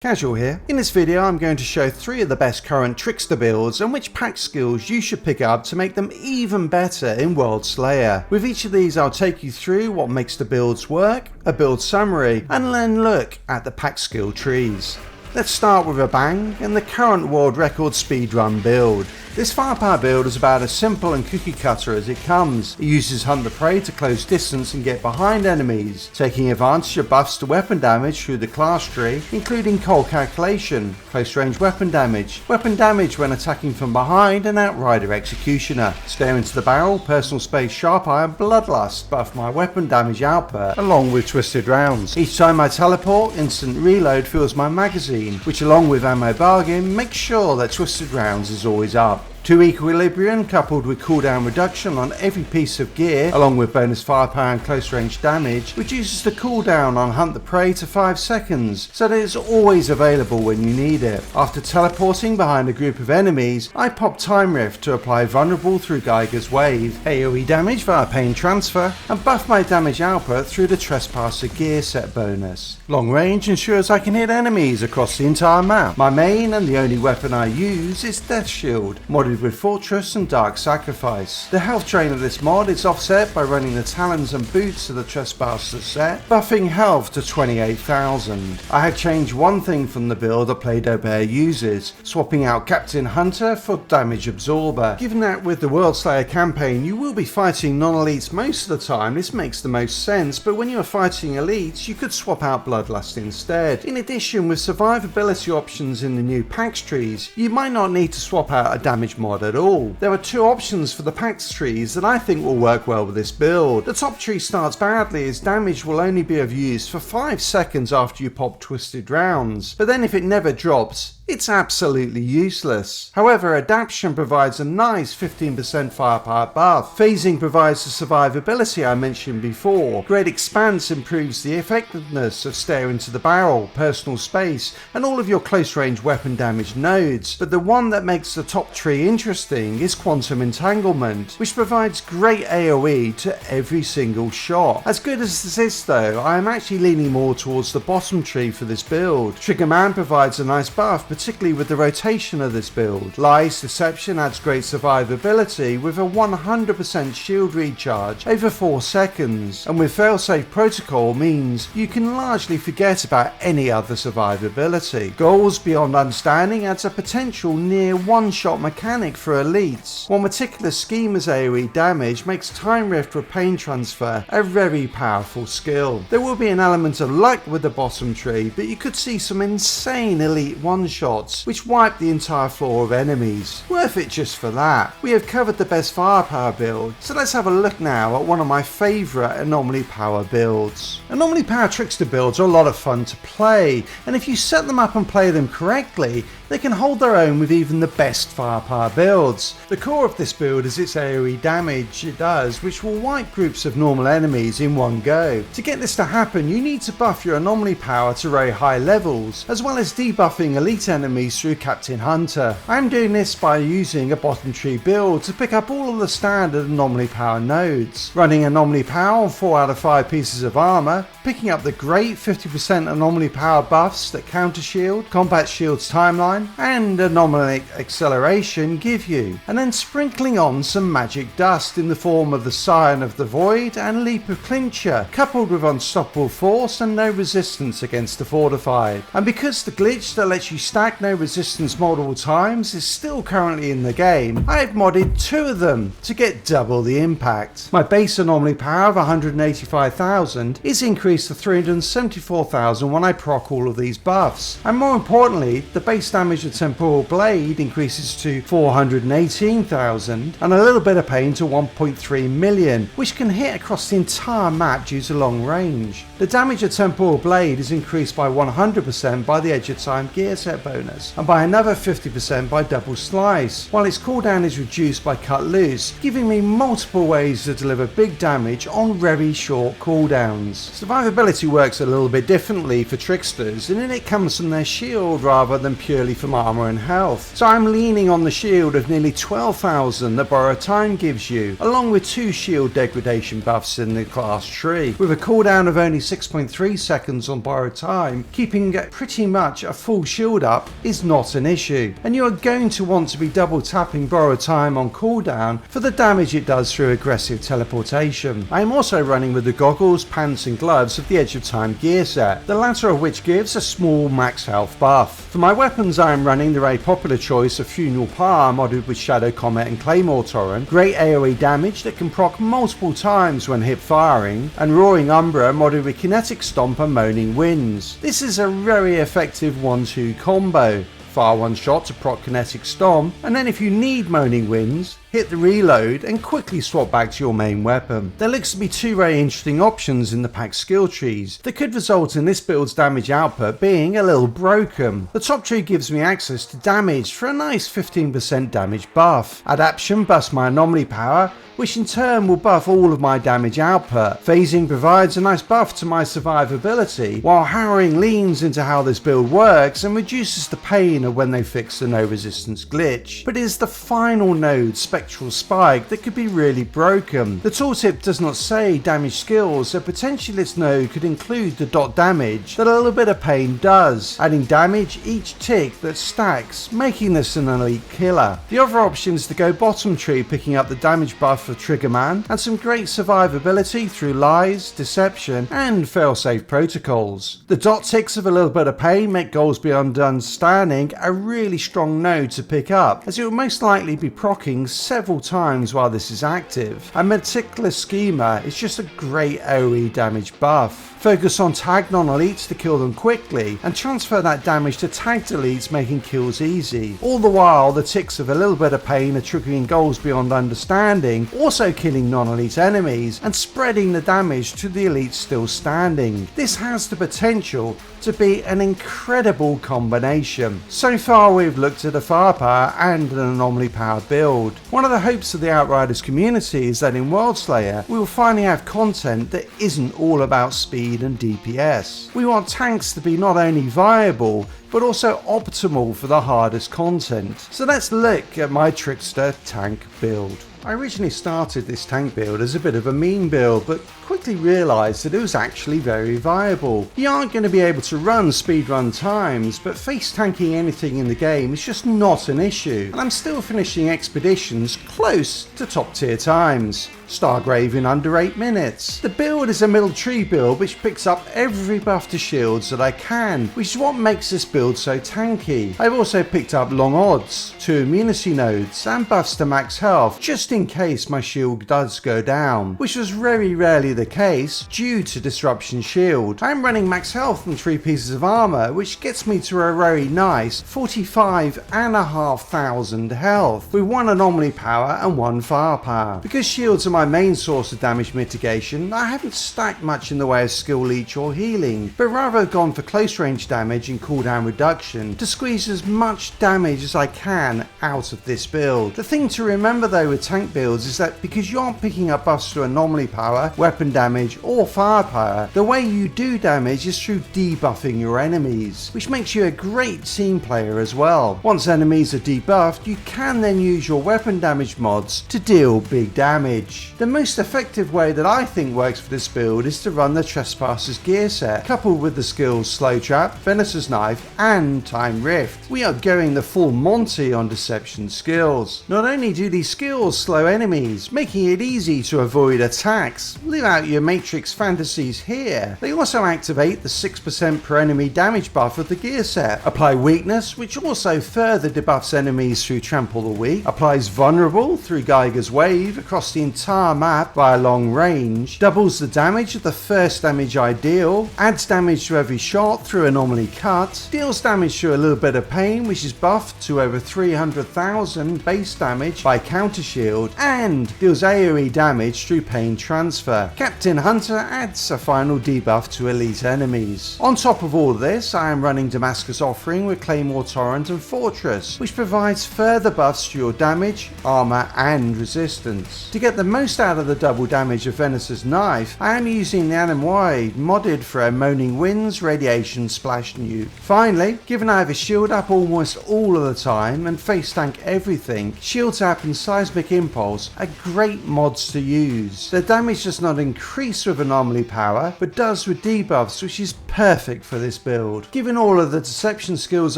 Casual here. In this video I'm going to show 3 of the best current Trickster builds and which PAX skills you should pick up to make them even better in WorldSlayer. With each of these I'll take you through what makes the builds work, a build summary, and then look at the PAX Skill Trees. Let's start with a bang and the current world record speedrun build. This firepower build is about as simple and cookie cutter as it comes. It uses Hunt the Prey to close distance and get behind enemies, taking advantage of buffs to weapon damage through the class tree, including cold calculation, close range weapon damage when attacking from behind, and Outrider Executioner. Stare into the barrel, personal space, sharp eye, and bloodlust buff my weapon damage output along with twisted rounds. Each time I teleport, instant reload fills my magazine, which along with ammo bargain makes sure that twisted rounds is always up. 2 equilibrium coupled with cooldown reduction on every piece of gear along with bonus firepower and close range damage reduces the cooldown on Hunt the Prey to 5 seconds so that it's always available when you need it. After teleporting behind a group of enemies, I pop Time Rift to apply vulnerable through Geiger's Wave, AoE damage via Pain Transfer, and buff my damage output through the Trespasser gear set bonus. Long range ensures I can hit enemies across the entire map. My main and the only weapon I use is Death Shield, modded with Fortress and Dark Sacrifice. The health drain of this mod is offset by running the Talons and Boots of the Trespasser set, buffing health to 28,000. I have changed one thing from the build that Play-Doh Bear uses, swapping out Captain Hunter for Damage Absorber. Given that with the WorldSlayer campaign you will be fighting non-elites most of the time, this makes the most sense, but when you are fighting elites you could swap out Bloodlust instead. In addition, with survivability options in the new PAX trees, you might not need to swap out a damage mod at all. There are 2 options for the PAX trees that I think will work well with this build. The top tree starts badly as damage will only be of use for 5 seconds after you pop twisted rounds, but then if it never drops, it's absolutely useless. However, Adaption provides a nice 15% firepower buff. Phasing provides the survivability I mentioned before. Great Expanse improves the effectiveness of Stare into the Barrel, Personal Space, and all of your close range weapon damage nodes. But the one that makes the top tree interesting is Quantum Entanglement, which provides great AoE to every single shot. As good as this is though, I am actually leaning more towards the bottom tree for this build. Trigger Man provides a nice buff, particularly with the rotation of this build. Lies Deception adds great survivability with a 100% shield recharge over 4 seconds, and with Failsafe Protocol means you can largely forget about any other survivability. Goals Beyond Understanding adds a potential near one-shot mechanic for elites, while Meticulous Schemer's AoE damage makes Time Rift for Pain Transfer a very powerful skill. There will be an element of luck with the bottom tree, but you could see some insane elite one-shots which wipe the entire floor of enemies. Worth it just for that. We have covered the best firepower build, so let's have a look now at one of my favourite Anomaly power builds. Anomaly power Trickster builds are a lot of fun to play, and if you set them up and play them correctly, they can hold their own with even the best firepower builds. The core of this build is its AoE damage it does, which will wipe groups of normal enemies in one go. To get this to happen, you need to buff your Anomaly power to very high levels, as well as debuffing elite enemies through Captain Hunter. I am doing this by using a bottom tree build to pick up all of the standard Anomaly power nodes. Running Anomaly power on 4 out of 5 pieces of armour, picking up the great 50% Anomaly power buffs that Counter Shield, Combat Shield's Timeline, and Anomaly Acceleration give you, and then sprinkling on some magic dust in the form of the Scion of the Void and Leap of Clincher, coupled with Unstoppable Force and no resistance against the fortified. And because the glitch that lets you stack no resistance multiple times is still currently in the game, I have modded 2 of them to get double the impact. My base Anomaly power of 185,000 is increased to 374,000 when I proc all of these buffs, and more importantly, the base damage of Temporal Blade increases to 418,000 and a little bit of pain to 1.3 million, which can hit across the entire map due to long range. The damage of Temporal Blade is increased by 100% by the Edge of Time gear set bonus, and by another 50% by double slice, while its cooldown is reduced by cut loose, giving me multiple ways to deliver big damage on very short cooldowns. Survivability works a little bit differently for Tricksters, and it comes from their shield rather than purely from armor and health. So I'm leaning on the shield of nearly 12,000 that Borrowed Time gives you, along with 2 shield degradation buffs in the class tree. With a cooldown of only 6.3 seconds on Borrowed Time, keeping pretty much a full shield up is not an issue, and you are going to want to be double tapping Borrowed Time on cooldown for the damage it does through aggressive teleportation. I am also running with the goggles, pants and gloves of the Edge of Time gear set, the latter of which gives a small max health buff. For my weapons I am running the very popular choice of Funeral Pyre modded with Shadow Comet and Claymore Torrent, great AoE damage that can proc multiple times when hip firing, and Roaring Umbra modded with Kinetic Stomp and Moaning Winds. This is a very effective 1-2 combo. Fire one shot to proc Kinetic Stomp, and then if you need Moaning Winds, hit the reload and quickly swap back to your main weapon. There looks to be 2 very interesting options in the PAX Skill Trees that could result in this build's damage output being a little broken. The top tree gives me access to damage for a nice 15% damage buff. Adaption buffs my Anomaly power, which in turn will buff all of my damage output. Phasing provides a nice buff to my survivability, while Harrowing leans into how this build works and reduces the pain of when they fix the no resistance glitch. But it is the final node, Spectral Spike, that could be really broken. The tooltip does not say damage skills, so potentially this node could include the dot damage that a little bit of pain does, adding damage each tick that stacks, making this an elite killer. The other option is to go bottom tree, picking up the damage buff for Triggerman and some great survivability through lies, deception and failsafe protocols. The dot ticks of a little bit of pain make goals beyond understanding a really strong node to pick up, as it will most likely be proccing several times while this is active. A Meticulous Schema is just a great AoE damage buff. Focus on tagged non-elites to kill them quickly, and transfer that damage to tagged elites, making kills easy. All the while, the ticks of a little bit of pain are triggering goals beyond understanding, also killing non-elite enemies and spreading the damage to the elites still standing. This has the potential to be an incredible combination. So far we've looked at a firepower and an anomaly power build. One of the hopes of the Outriders community is that in WorldSlayer we will finally have content that isn't all about speed and DPS. We want tanks to be not only viable but also optimal for the hardest content. So let's look at my Trickster tank build. I originally started this tank build as a bit of a meme build, but quickly realised that it was actually very viable. You aren't going to be able to run speedrun times, but face tanking anything in the game is just not an issue, and I'm still finishing expeditions close to top tier times. Stargrave in under 8 minutes. The build is a middle tree build which picks up every buff to shields that I can, which is what makes this build so tanky. I've also picked up long odds, 2 immunity nodes and buffs to max health just in case my shield does go down, which was very rarely the case due to Disruption Shield. I'm running max health and 3 pieces of armor, which gets me to a very nice 45,500 health with 1 anomaly power and 1 firepower. Because shields are my main source of damage mitigation, I haven't stacked much in the way of skill leech or healing, but rather have gone for close range damage and cooldown reduction to squeeze as much damage as I can out of this build. The thing to remember though with tank builds is that because you aren't picking up buffs to anomaly power, weapon damage or firepower, the way you do damage is through debuffing your enemies, which makes you a great team player as well. Once enemies are debuffed, you can then use your weapon damage mods to deal big damage. The most effective way that I think works for this build is to run the Trespasser's gear set, coupled with the skills Slow Trap, Venecer's Knife and Time Rift. We are going the full Monty on deception skills. Not only do these skills slow enemies, making it easy to avoid attacks, live out your Matrix fantasies here, they also activate the 6% per enemy damage buff of the gear set, apply Weakness, which also further debuffs enemies through Trample the Weak, applies Vulnerable through Geiger's Wave across the entire map by a long range, doubles the damage of the first damage ideal, adds damage to every shot through Anomaly Cut, deals damage to a little bit of pain, which is buffed to over 300,000 base damage by Counter Shield, shield and deals AoE damage through pain transfer. Captain Hunter adds a final debuff to elite enemies. On top of all this, I am running Damascus Offering with Claymore Torrent and Fortress, which provides further buffs to your damage, armor and resistance. To get the most out of the double damage of Venice's knife, I am using the Anomaly modded for a Moaning Winds Radiation Splash nuke. Finally, given I have a shield up almost all of the time and face tank everything, Shield Tap and Seismic Impulse are great mods to use. Their damage does not increase with Anomaly power, but does with debuffs, which is perfect for this build. Given all of the deception skills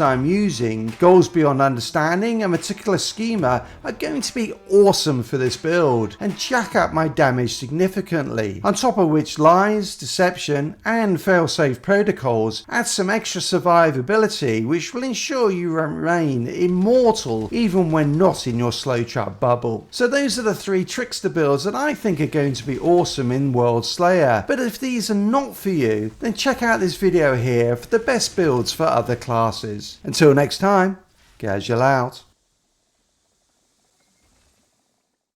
I am using, Goals Beyond Understanding and Meticulous Schema are going to be awesome for this build and jack up my damage significantly. On top of which Lies, Deception and Failsafe Protocols add some extra survivability, which will ensure you remain immortal even when not in your slow trap bubble. So those are the 3 Trickster builds that I think are going to be awesome in WorldSlayer. But if these are not for you, then check out this video here for the best builds for other classes. Until next time, Casual out.